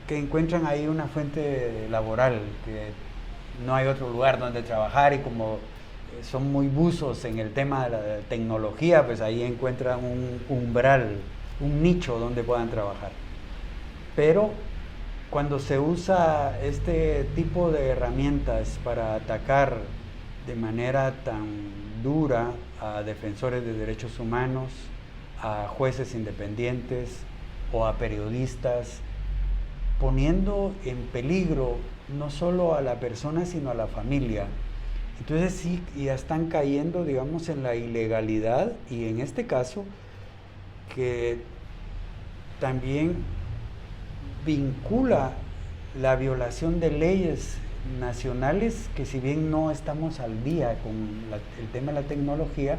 que encuentran ahí una fuente laboral, que no hay otro lugar donde trabajar, y como son muy buzos en el tema de la tecnología, pues ahí encuentran un umbral, un nicho donde puedan trabajar. Pero cuando se usa este tipo de herramientas para atacar de manera tan dura a defensores de derechos humanos, a jueces independientes o a periodistas, poniendo en peligro no solo a la persona sino a la familia, entonces sí, ya están cayendo, digamos, en la ilegalidad, y en este caso que también vincula la violación de leyes nacionales, que si bien no estamos al día con el tema de la tecnología,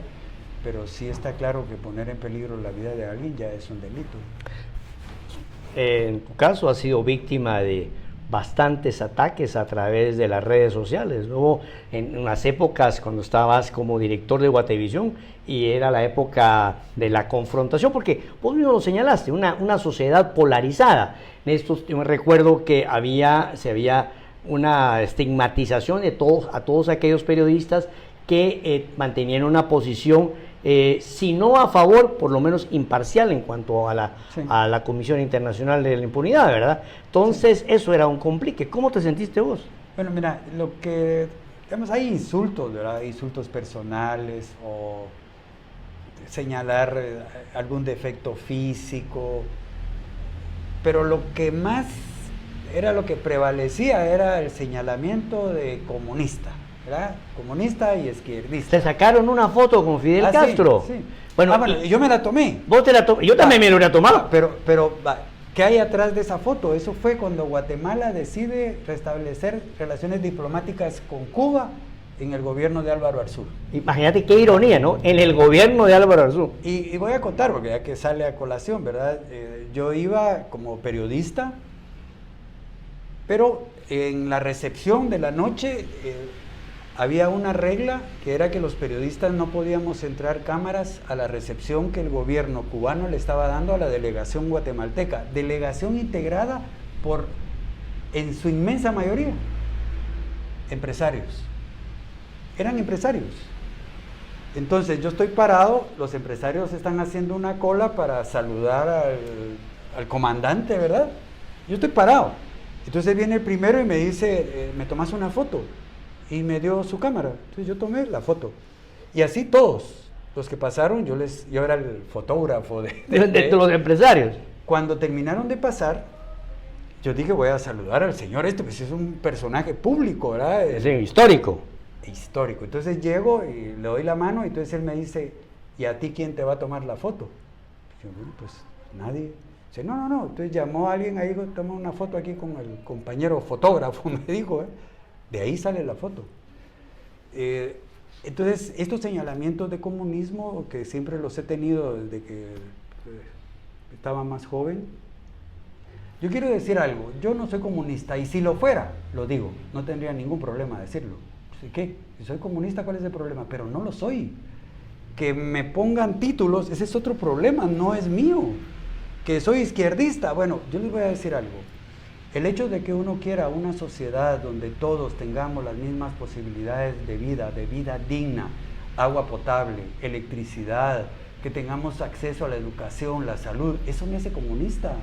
pero sí está claro que poner en peligro la vida de alguien ya es un delito. En tu caso has sido víctima de bastantes ataques a través de las redes sociales. Luego, en unas épocas cuando estabas como director de Guatevisión, y era la época de la confrontación, porque vos mismo lo señalaste, una sociedad polarizada. En estos, yo me recuerdo que se había una estigmatización de a todos aquellos periodistas que mantenían una posición, si no a favor, por lo menos imparcial en cuanto a la Comisión Internacional de la Impunidad, ¿verdad? Entonces, sí, eso era un complique. ¿Cómo te sentiste vos? Bueno, mira, digamos, hay insultos, ¿verdad? Insultos personales, o señalar algún defecto físico, pero lo que más era, lo que prevalecía, era el señalamiento de comunista, ¿verdad? Comunista y izquierdista. Te sacaron una foto con Fidel Castro. Sí, sí. Bueno, yo me la tomé. Vos te la tomaste. Yo también me lo hubiera tomado. Pero ¿qué hay atrás de esa foto? Eso fue cuando Guatemala decide restablecer relaciones diplomáticas con Cuba en el gobierno de Álvaro Arzú. Imagínate qué ironía, ¿no? En el gobierno de Álvaro Arzú. Y voy a contar, porque ya que sale a colación, ¿verdad? Yo iba como periodista, pero en la recepción de la noche había una regla, que era que los periodistas no podíamos entrar cámaras a la recepción que el gobierno cubano le estaba dando a la delegación guatemalteca, delegación integrada por, en su inmensa mayoría, empresarios. Eran empresarios. Entonces yo estoy parado, los empresarios están haciendo una cola para saludar al comandante, ¿verdad? Yo estoy parado. Entonces viene el primero y me dice, ¿me tomas una foto? Y me dio su cámara. Entonces yo tomé la foto. Y así todos los que pasaron, yo era el fotógrafo de los empresarios. Cuando terminaron de pasar, yo dije, voy a saludar al señor pues es un personaje público, ¿verdad? Es histórico. Histórico. Entonces llego y le doy la mano, y entonces él me dice, ¿y a ti quién te va a tomar la foto? Y yo, bueno, pues nadie. Dice, no. Entonces llamó a alguien ahí, toma una foto aquí con el compañero fotógrafo, me dijo, de ahí sale la foto. Entonces, estos señalamientos de comunismo, que siempre los he tenido desde que estaba más joven, yo quiero decir algo, yo no soy comunista, y si lo fuera, lo digo, no tendría ningún problema decirlo. ¿Qué? Si soy comunista, ¿cuál es el problema? Pero no lo soy. Que me pongan títulos, ese es otro problema, no es mío. Que soy izquierdista, bueno, yo les voy a decir algo. El hecho de que uno quiera una sociedad donde todos tengamos las mismas posibilidades de vida digna, agua potable, electricidad, que tengamos acceso a la educación, la salud, eso me hace comunista.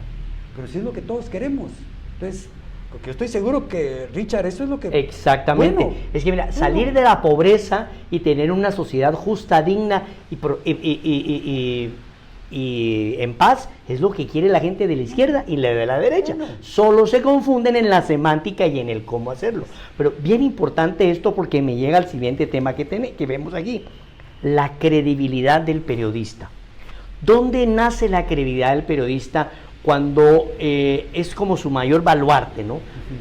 Pero sí es lo que todos queremos. Entonces, porque yo estoy seguro que, Richard, eso es lo que... Exactamente. Bueno, es que mira, salir de la pobreza y tener una sociedad justa, digna y en paz es lo que quiere la gente de la izquierda y la de la derecha. Bueno. Solo se confunden en la semántica y en el cómo hacerlo. Pero bien importante esto, porque me llega al siguiente tema que vemos aquí. La credibilidad del periodista. ¿Dónde nace la credibilidad del periodista cuando es como su mayor baluarte, ¿no?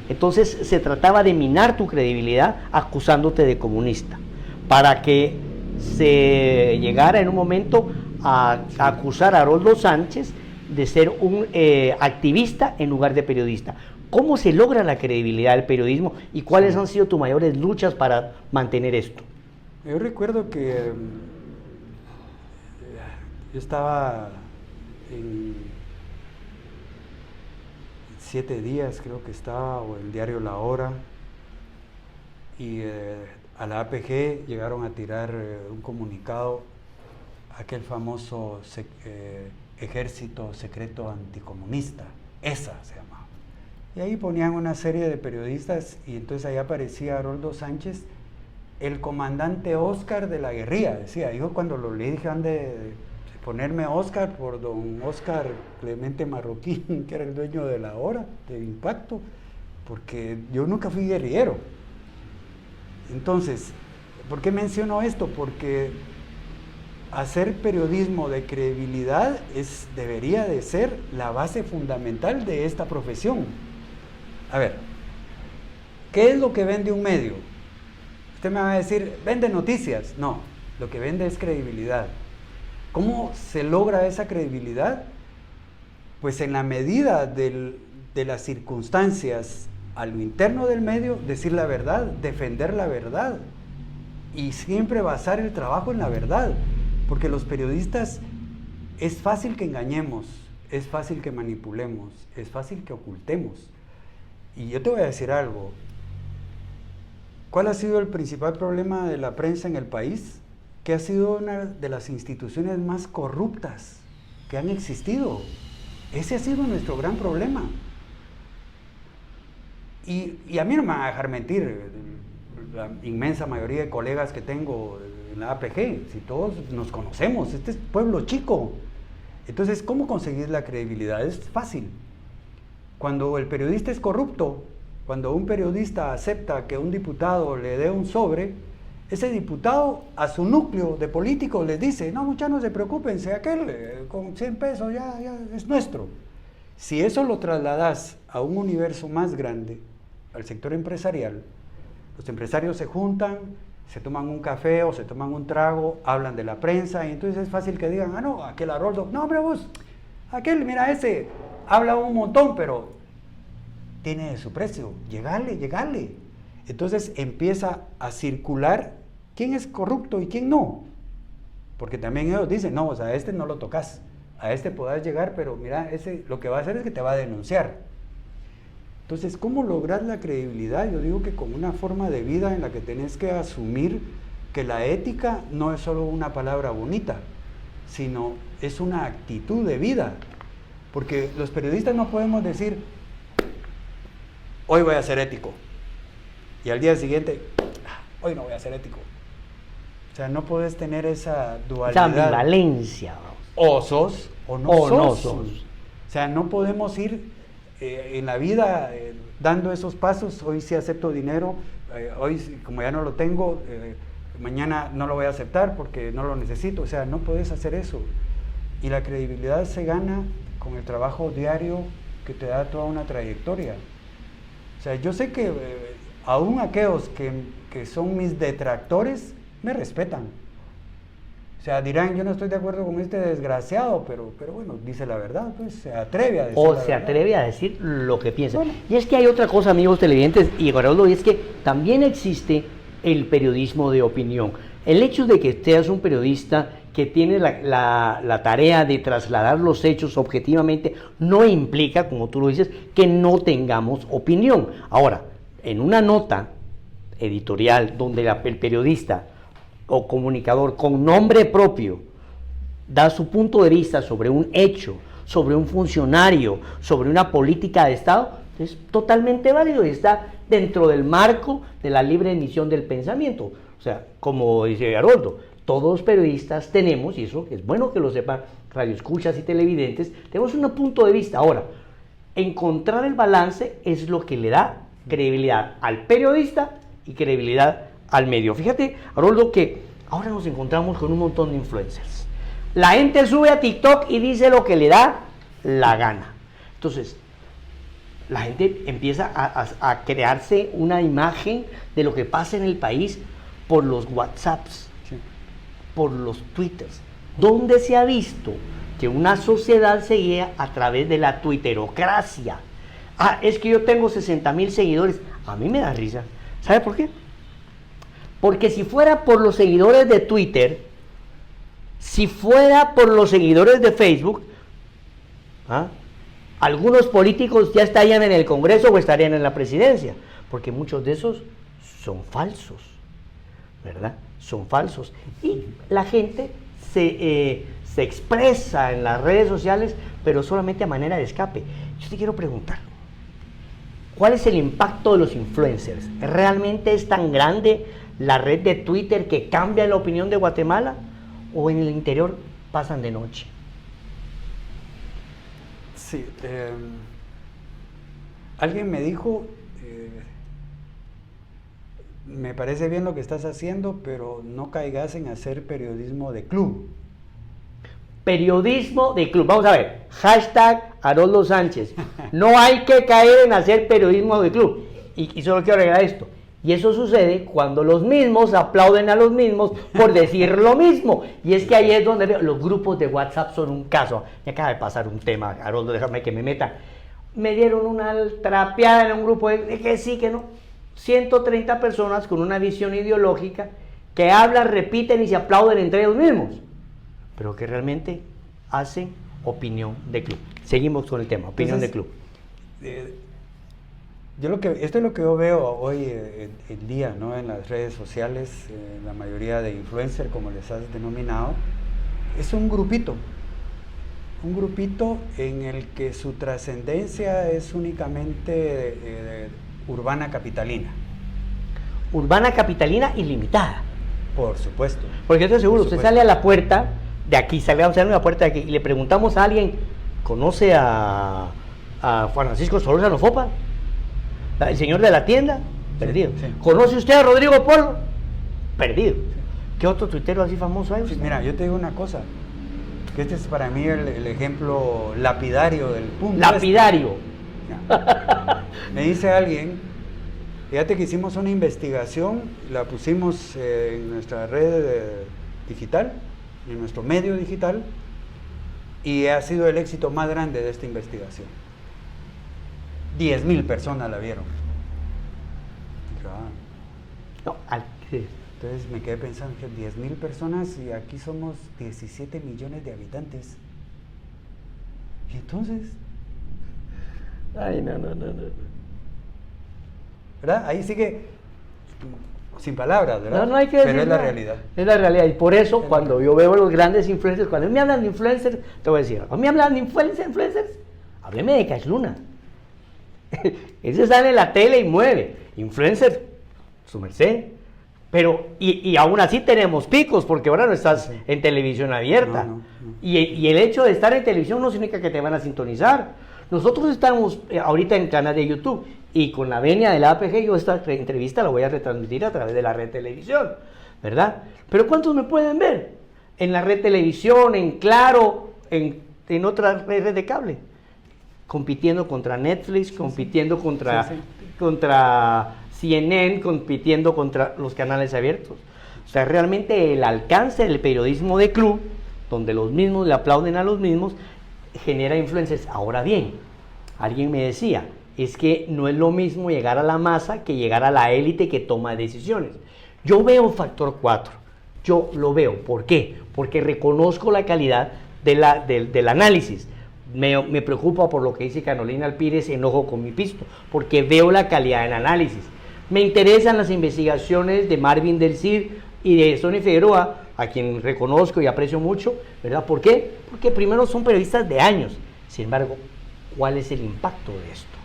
Entonces se trataba de minar tu credibilidad acusándote de comunista, para que se llegara en un momento a acusar a Haroldo Sánchez de ser un activista en lugar de periodista. ¿Cómo se logra la credibilidad del periodismo y cuáles han sido tus mayores luchas para mantener esto? Yo recuerdo que yo estaba en 7 días, creo que estaba, o el diario La Hora, y a la APG llegaron a tirar un comunicado, aquel famoso ejército secreto anticomunista, ESA se llamaba. Y ahí ponían una serie de periodistas y entonces ahí aparecía Haroldo Sánchez, el comandante Oscar de la guerrilla, decía. Yo cuando lo leí dije, han de ponerme Oscar por don Oscar Clemente Marroquín, que era el dueño de La Hora, de Impacto, porque yo nunca fui guerrillero. Entonces, ¿por qué menciono esto? Porque hacer periodismo de credibilidad debería de ser la base fundamental de esta profesión. A ver, ¿qué es lo que vende un medio? Usted me va a decir, vende noticias. No, lo que vende es credibilidad. ¿Cómo se logra esa credibilidad? Pues en la medida de las circunstancias a lo interno del medio, decir la verdad, defender la verdad y siempre basar el trabajo en la verdad, porque los periodistas es fácil que engañemos, es fácil que manipulemos, es fácil que ocultemos. Y yo te voy a decir algo. ¿Cuál ha sido el principal problema de la prensa en el país? Que ha sido una de las instituciones más corruptas que han existido. Ese ha sido nuestro gran problema. Y a mí no me van a dejar mentir, la inmensa mayoría de colegas que tengo en la APG, si todos nos conocemos, este es pueblo chico. Entonces, ¿cómo conseguir la credibilidad? Es fácil. Cuando el periodista es corrupto, cuando un periodista acepta que un diputado le dé un sobre, ese diputado a su núcleo de políticos les dice, no muchachos, no se preocupen, aquel con 100 pesos ya es nuestro. Si eso lo trasladas a un universo más grande, al sector empresarial, los empresarios se juntan, se toman un café o se toman un trago, hablan de la prensa y entonces es fácil que digan, ah no, aquel Haroldo, no hombre vos, aquel, mira ese, habla un montón, pero tiene su precio, llegale. Entonces empieza a circular quién es corrupto y quién no. Porque también ellos dicen, no, o sea, a este no lo tocas, a este podrás llegar, pero mira, ese lo que va a hacer es que te va a denunciar. Entonces, ¿cómo lograr la credibilidad? Yo digo que con una forma de vida en la que tenés que asumir que la ética no es solo una palabra bonita, sino es una actitud de vida. Porque los periodistas no podemos decir, hoy voy a ser ético, y al día siguiente, hoy no voy a ser ético. O sea, no puedes tener esa dualidad. Esa ambivalencia. O sos o no sos. O sea, no podemos ir en la vida dando esos pasos. Hoy sí acepto dinero, hoy como ya no lo tengo, mañana no lo voy a aceptar porque no lo necesito. O sea, no puedes hacer eso. Y la credibilidad se gana con el trabajo diario que te da toda una trayectoria. O sea, yo sé que aún aquellos que son mis detractores me respetan. O sea, dirán, yo no estoy de acuerdo con este desgraciado, pero bueno, dice la verdad, pues se atreve a decir o la se verdad. atreve a decir lo que piensa. Bueno. Y es que hay otra cosa, amigos televidentes, y Haroldo, y es que también existe el periodismo de opinión. El hecho de que seas un periodista que tiene la tarea de trasladar los hechos objetivamente no implica, como tú lo dices, que no tengamos opinión. Ahora, en una nota editorial donde el periodista o comunicador con nombre propio da su punto de vista sobre un hecho, sobre un funcionario, sobre una política de Estado, es totalmente válido y está dentro del marco de la libre emisión del pensamiento. O sea, como dice Haroldo, todos los periodistas tenemos, y eso es bueno que lo sepan radioescuchas y televidentes, tenemos un punto de vista. Ahora, encontrar el balance es lo que le da credibilidad al periodista y credibilidad al medio. Fíjate, Haroldo, que ahora nos encontramos con un montón de influencers. La gente sube a TikTok y dice lo que le da la gana. Entonces, la gente empieza a crearse una imagen de lo que pasa en el país por los WhatsApps, Sí. por los Twitters. ¿Dónde se ha visto que una sociedad se guía a través de la twitterocracia? Ah, es que yo tengo 60,000 seguidores. A mí me da risa. ¿Sabe por qué? Porque si fuera por los seguidores de Twitter, si fuera por los seguidores de Facebook, ¿ah?, algunos políticos ya estarían en el Congreso o estarían en la presidencia, porque muchos de esos son falsos, ¿verdad? Son falsos. Y la gente se expresa en las redes sociales, pero solamente a manera de escape. Yo te quiero preguntar, ¿cuál es el impacto de los influencers? ¿Realmente es tan grande la red de Twitter que cambia la opinión de Guatemala? ¿O en el interior pasan de noche? Sí, alguien me dijo, me parece bien lo que estás haciendo, pero no caigas en hacer periodismo de club. Periodismo de club. Vamos a ver, hashtag Haroldo Sánchez. No hay que caer en hacer periodismo de club. Y solo quiero agregar esto. Y eso sucede cuando los mismos aplauden a los mismos por decir lo mismo. Y es que ahí es donde los grupos de WhatsApp son un caso. Me acaba de pasar un tema, Haroldo, déjame que me meta. Me dieron una trapeada en un grupo de que sí, que no. 130 personas con una visión ideológica que hablan, repiten y se aplauden entre ellos mismos, pero que realmente hacen opinión de club. Seguimos con el tema, opinión de club. Esto es lo que yo veo hoy en día, ¿no? En las redes sociales, la mayoría de influencers, como les has denominado, es un grupito en el que su trascendencia es únicamente urbana capitalina. Urbana capitalina ilimitada. Por supuesto. Porque estoy seguro, usted sale a la puerta de aquí, salgamos a la puerta de aquí y le preguntamos a alguien, ¿conoce a Juan Francisco Solórzano Fopa? El señor de la tienda, perdido. Sí, sí. ¿Conoce usted a Rodrigo Polo? Perdido. Sí. ¿Qué otro tuitero así famoso hay? Sí, mira, yo te digo una cosa, que este es para mí el ejemplo lapidario del punto. Lapidario. Me dice alguien, fíjate que hicimos una investigación, la pusimos en nuestra red digital, en nuestro medio digital, y ha sido el éxito más grande de esta investigación. 10,000 personas la vieron. No, sí. Entonces me quedé pensando que 10,000 personas y aquí somos 17 millones de habitantes. Y entonces... Ay, no. ¿Verdad? Ahí sigue sin palabras, ¿verdad? No hay que decir Pero es la nada. realidad. Es la realidad. Y por eso, cuando yo veo a los grandes influencers, cuando me hablan de influencers, te voy a decir, ¿a mí me hablan de influencers? Hábleme de Cash Luna. Ese sale en la tele y mueve. Influencer, su merced. Pero, y aún así tenemos picos, porque ahora no estás en televisión abierta. No. Y el hecho de estar en televisión no significa que te van a sintonizar. Nosotros estamos ahorita en el canal de YouTube y con la venia de la APG yo esta entrevista la voy a retransmitir a través de la red televisión, ¿verdad? Pero ¿cuántos me pueden ver? En la red televisión, en Claro, en otras redes de cable. Compitiendo contra Netflix, compitiendo contra CNN, compitiendo contra los canales abiertos. O sea, realmente el alcance del periodismo de club, donde los mismos le aplauden a los mismos, genera influencers. Ahora bien, alguien me decía, es que no es lo mismo llegar a la masa que llegar a la élite que toma decisiones. Yo veo un factor 4, yo lo veo. ¿Por qué? Porque reconozco la calidad del análisis. Me preocupa por lo que dice Carolina Alpírez, enojo con mi pisto, porque veo la calidad del análisis. Me interesan las investigaciones de Marvin del Cid y de Sonny Figueroa, a quien reconozco y aprecio mucho, ¿verdad? ¿Por qué? Porque primero son periodistas de años. Sin embargo, ¿cuál es el impacto de esto?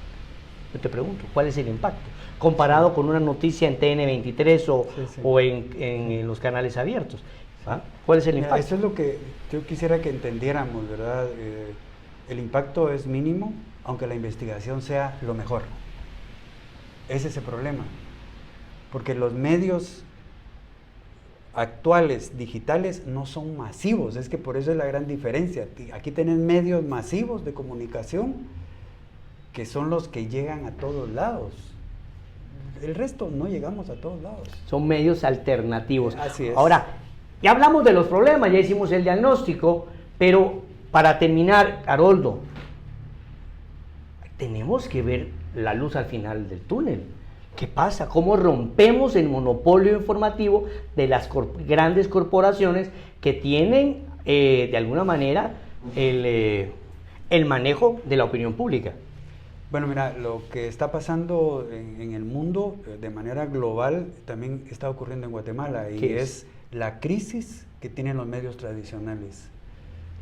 Yo te pregunto, ¿cuál es el impacto? Comparado con una noticia en TN23 o en los canales abiertos. ¿Ah? ¿Cuál es el impacto? Eso es lo que yo quisiera que entendiéramos, ¿verdad? El impacto es mínimo, aunque la investigación sea lo mejor. Ese es el problema. Porque los medios actuales, digitales, no son masivos. Es que por eso es la gran diferencia. Aquí tienen medios masivos de comunicación que son los que llegan a todos lados. El resto no llegamos a todos lados. Son medios alternativos. Así es. Ahora, ya hablamos de los problemas, ya hicimos el diagnóstico, pero para terminar, Haroldo, tenemos que ver la luz al final del túnel. ¿Qué pasa? ¿Cómo rompemos el monopolio informativo de las grandes corporaciones que tienen, de alguna manera, el manejo de la opinión pública? Bueno, mira, lo que está pasando en el mundo de manera global también está ocurriendo en Guatemala, y es la crisis que tienen los medios tradicionales.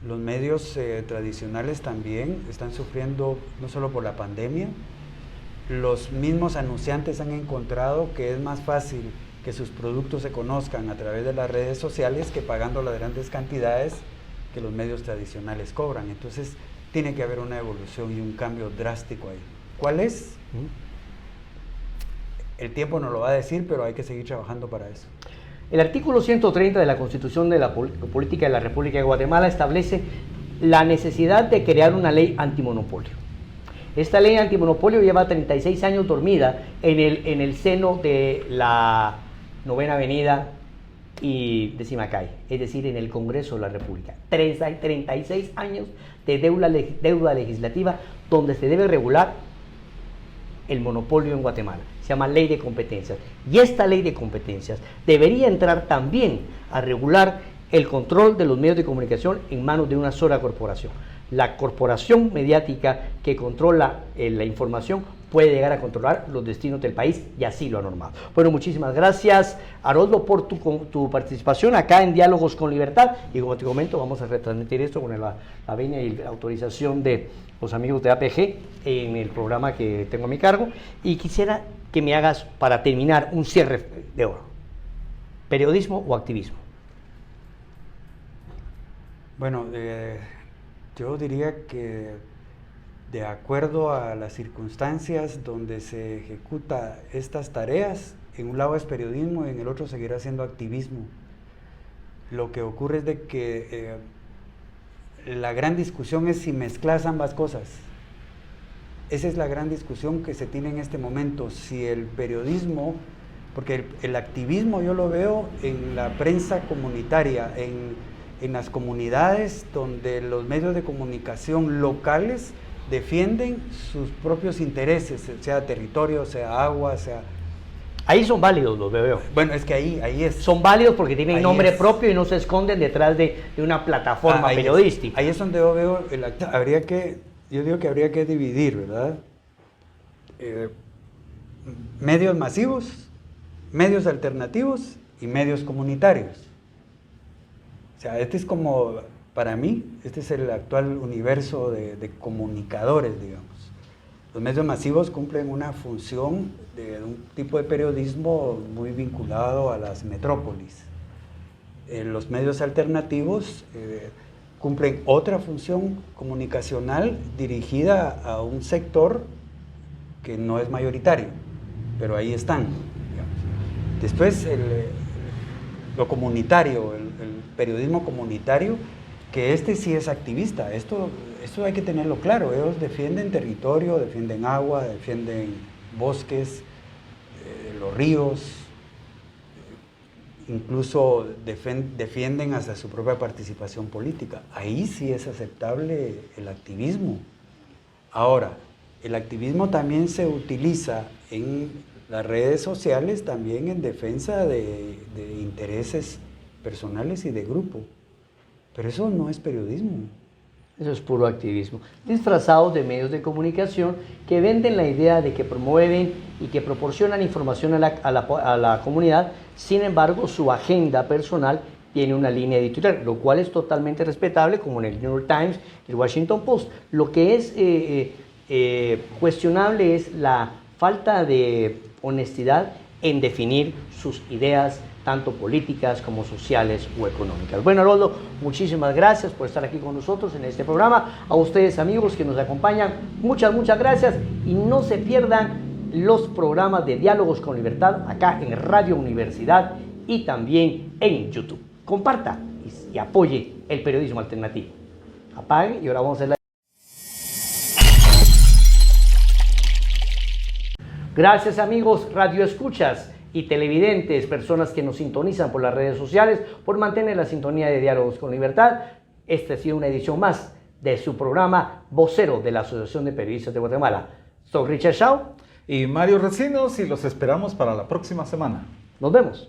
Los medios tradicionales también están sufriendo no solo por la pandemia. Los mismos anunciantes han encontrado que es más fácil que sus productos se conozcan a través de las redes sociales que pagando las grandes cantidades que los medios tradicionales cobran. Entonces tiene que haber una evolución y un cambio drástico ahí. ¿Cuál es? El tiempo nos lo va a decir, pero hay que seguir trabajando para eso. El artículo 130 de la Constitución de la Política de la República de Guatemala establece la necesidad de crear una ley antimonopolio. Esta ley antimonopolio lleva 36 años dormida en el seno de la 9ª Avenida y 10ª Calle, es decir, en el Congreso de la República. 36 años de deuda legislativa donde se debe regular el monopolio en Guatemala. Se llama Ley de Competencias. Y esta Ley de Competencias debería entrar también a regular el control de los medios de comunicación en manos de una sola corporación. La corporación mediática que controla la información puede llegar a controlar los destinos del país, y así lo ha normado. Bueno, muchísimas gracias, Haroldo, por tu participación acá en Diálogos con Libertad, y como te comento, vamos a retransmitir esto con la venia y la autorización de los amigos de APG en el programa que tengo a mi cargo, y quisiera que me hagas, para terminar, un cierre de oro. ¿Periodismo o activismo? Bueno, yo diría que de acuerdo a las circunstancias donde se ejecuta estas tareas, en un lado es periodismo y en el otro seguirá siendo activismo. Lo que ocurre es de que la gran discusión es si mezclas ambas cosas. Esa es la gran discusión que se tiene en este momento, si el periodismo, porque el activismo yo lo veo en la prensa comunitaria, en las comunidades donde los medios de comunicación locales defienden sus propios intereses, sea territorio, sea agua, sea... Ahí son válidos, los veo. Bueno, es que ahí es... Son válidos porque tienen nombre propio y no se esconden detrás de una plataforma periodística. Ahí es donde yo veo, yo digo que habría que dividir, ¿verdad? Medios masivos, medios alternativos y medios comunitarios. O sea, este es como, para mí, este es el actual universo de comunicadores, digamos. Los medios masivos cumplen una función de un tipo de periodismo muy vinculado a las metrópolis. Los medios alternativos cumplen otra función comunicacional dirigida a un sector que no es mayoritario, pero ahí están, digamos. Después, lo comunitario, el periodismo comunitario, que este sí es activista. Esto hay que tenerlo claro. Ellos defienden territorio, defienden agua, defienden bosques, los ríos, incluso defienden hasta su propia participación política. Ahí sí es aceptable el activismo. Ahora, el activismo también se utiliza en las redes sociales, también en defensa de intereses personales y de grupo. Pero eso no es periodismo. Eso es puro activismo, disfrazados de medios de comunicación que venden la idea de que promueven y que proporcionan información a la comunidad. Sin embargo, su agenda personal tiene una línea editorial, lo cual es totalmente respetable, como en el New York Times y el Washington Post. Lo que es cuestionable es la falta de honestidad en definir sus ideas, tanto políticas como sociales o económicas. Bueno, Haroldo, muchísimas gracias por estar aquí con nosotros en este programa. A ustedes, amigos que nos acompañan, muchas gracias, y no se pierdan los programas de Diálogos con Libertad acá en Radio Universidad y también en YouTube. Comparta y apoye el periodismo alternativo. Apague y ahora vamos a hacer la... Gracias amigos radioescuchas y televidentes, personas que nos sintonizan por las redes sociales, por mantener la sintonía de Diálogos con Libertad. Esta ha sido una edición más de su programa Vocero de la Asociación de Periodistas de Guatemala. Soy Richard Shaw. Y Mario Recinos, y los esperamos para la próxima semana. Nos vemos.